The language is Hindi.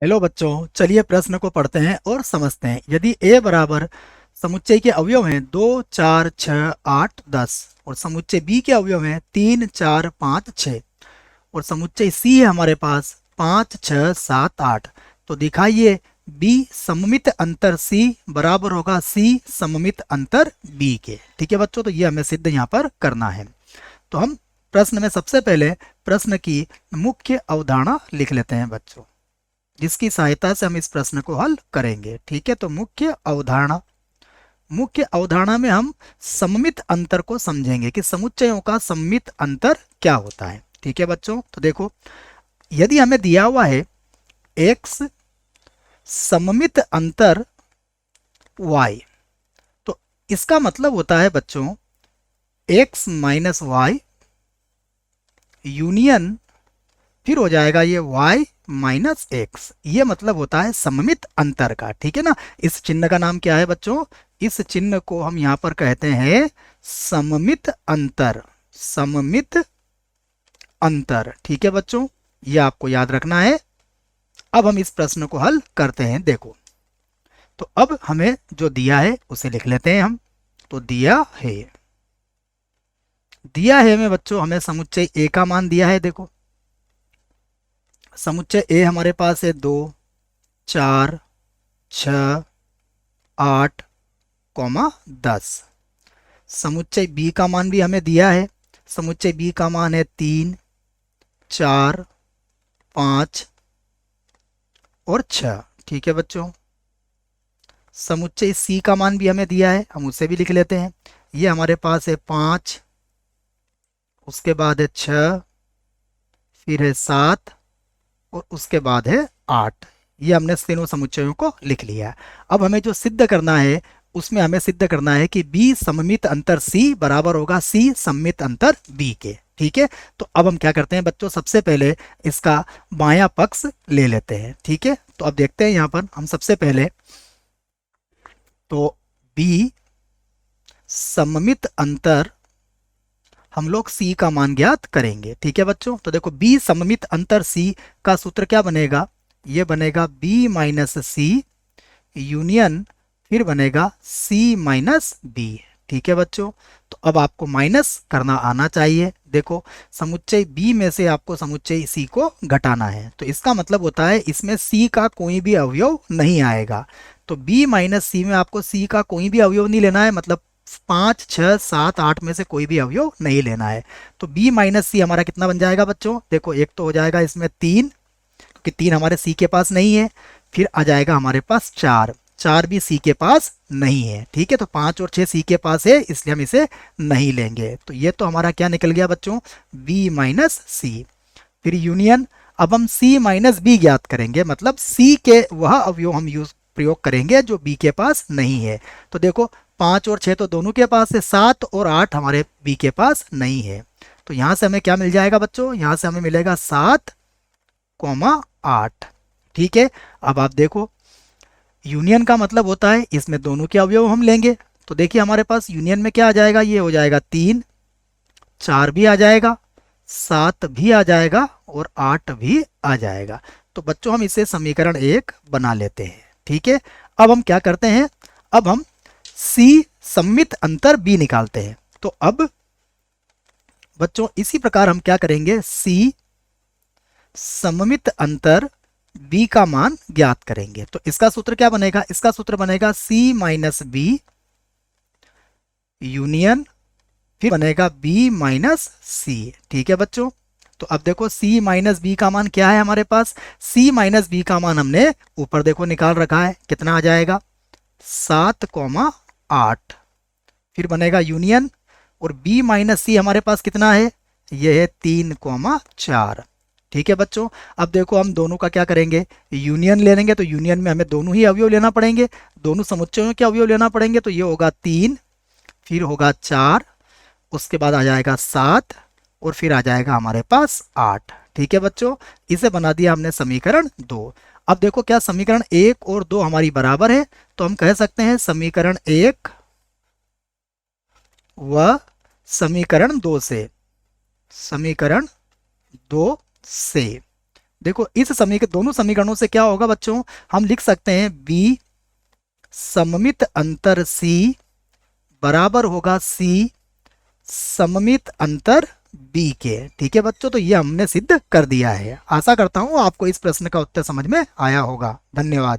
हेलो बच्चों, चलिए प्रश्न को पढ़ते हैं और समझते हैं। यदि a बराबर समुच्चय के अवयव हैं 2, 4, 6, 8, 10 और समुच्चय b के अवयव हैं 3, 4, 5, 6 और समुच्चय c है हमारे पास 5, 6, 7, 8, तो दिखाइए b सममित अंतर c बराबर होगा c सममित अंतर b के। ठीक है बच्चों, तो ये हमें सिद्ध यहाँ पर करना है। तो हम प्रश्न में सबसे पहले प्रश्न की मुख्य अवधारणा लिख लेते हैं बच्चों, जिसकी सहायता से हम इस प्रश्न को हल करेंगे। ठीक है, तो मुख्य अवधारणा में हम सममित अंतर को समझेंगे कि समुच्चयों का सममित अंतर क्या होता है। ठीक है बच्चों, तो देखो, यदि हमें दिया हुआ है x सममित अंतर y, तो इसका मतलब होता है बच्चों x माइनस वाई यूनियन, फिर हो जाएगा ये y माइनस एक्स। ये मतलब होता है सममित अंतर का। ठीक है ना, इस चिन्ह का नाम क्या है बच्चों? इस चिन्ह को हम यहां पर कहते हैं सममित अंतर। सममित अंतर। ठीक है बच्चों, ये आपको याद रखना है। अब हम इस प्रश्न को हल करते हैं। देखो, तो अब हमें जो दिया है उसे लिख लेते हैं हम। तो दिया है हमें बच्चों, हमें समुच्चय ए का मान दिया है। देखो, समुच्चय ए हमारे पास है 2, 4, 6, 8, 10। समुच्चय बी का मान भी हमें दिया है। समुच्चय बी का मान है 3, 4, 5 और 6। ठीक है बच्चों, समुच्चय सी का मान भी हमें दिया है, हम उसे भी लिख लेते हैं। ये हमारे पास है 5, उसके बाद है 6, फिर है 7 और उसके बाद है 8। ये हमने तीनों समुच्चयों को लिख लिया है। अब हमें जो सिद्ध करना है, उसमें हमें सिद्ध करना है कि b सममित अंतर c बराबर होगा c सममित अंतर b के। ठीक है, तो अब हम क्या करते हैं बच्चों, सबसे पहले इसका बायां पक्ष ले लेते हैं। ठीक है, तो अब देखते हैं यहाँ पर हम सबसे पहले, तो b सममित अंतर हम लोग c का मान ज्ञात करेंगे। ठीक है बच्चों, तो देखो b सममित अंतर c का सूत्र क्या बनेगा? ये बनेगा b माइनस सी यूनियन, फिर बनेगा c माइनस बी। ठीक है बच्चों, तो अब आपको माइनस करना आना चाहिए। देखो, समुच्चय b में से आपको समुच्चय c को घटाना है, तो इसका मतलब होता है इसमें c का कोई भी अवयव नहीं आएगा। तो b माइनस सी में आपको c का कोई भी अवयव नहीं लेना है, मतलब 5, 6, 7, 8 में से कोई भी अवयव नहीं लेना है। तो b माइनस सी हमारा कितना बन जाएगा बच्चों? देखो, एक तो हो जाएगा इसमें 3, क्योंकि 3 हमारे c के पास नहीं है। फिर आ जाएगा हमारे पास 4, 4 भी c के पास नहीं है। ठीक है, तो 5 और 6 c के पास है, इसलिए हम इसे नहीं लेंगे। तो ये तो हमारा क्या निकल गया बच्चों? b माइनस सी। फिर यूनियन, अब हम c माइनस बी ज्ञात करेंगे, मतलब c के वह अवयव हम यूज प्रयोग करेंगे जो b के पास नहीं है। तो देखो, 5 और 6 तो दोनों के पास है, 7 और 8 हमारे b के पास नहीं है। तो यहां से हमें क्या मिल जाएगा बच्चों? यहां से हमें मिलेगा 7, 8। ठीक है, अब आप देखो, यूनियन का मतलब होता है इसमें दोनों के अवयव हम लेंगे। तो देखिए, हमारे पास यूनियन में क्या आ जाएगा? ये हो जाएगा 3, 4 भी आ जाएगा, 7 भी आ जाएगा और 8 भी आ जाएगा। तो बच्चों, हम इसे समीकरण 1 बना लेते हैं। ठीक है, अब हम क्या करते हैं? अब हम c सममित अंतर b निकालते हैं। तो अब बच्चों, इसी प्रकार हम क्या करेंगे? c सममित अंतर b का मान ज्ञात करेंगे। तो इसका सूत्र क्या बनेगा? इसका सूत्र बनेगा c माइनस बी यूनियन, फिर बनेगा b माइनस सी। ठीक है बच्चों, तो अब देखो, c माइनस बी का मान क्या है हमारे पास? c माइनस बी का मान हमने ऊपर देखो निकाल रखा है, कितना आ जाएगा? 7, 8। फिर बनेगा यूनियन, और b माइनस सी हमारे पास कितना है? ये है 3, 4। ठीक है बच्चों, अब देखो, हम दोनों का क्या करेंगे? यूनियन ले लेंगे। तो यूनियन में हमें दोनों ही अवयव लेना पड़ेंगे, दोनों समुच्चयों के अवयव लेना पड़ेंगे। तो ये होगा 3, फिर होगा 4, उसके बाद आ जाएगा 7 और फिर आ जाएगा हमारे पास 8। ठीक है बच्चों, इसे बना दिया हमने समीकरण 2। अब देखो, क्या समीकरण 1 और 2 हमारी बराबर है? तो हम कह सकते हैं समीकरण 1 व समीकरण 2 से देखो इस दोनों समीकरणों से क्या होगा बच्चों, हम लिख सकते हैं b सममित अंतर c बराबर होगा c सममित अंतर b के। ठीक है बच्चों, तो ये हमने सिद्ध कर दिया है। आशा करता हूं आपको इस प्रश्न का उत्तर समझ में आया होगा। धन्यवाद।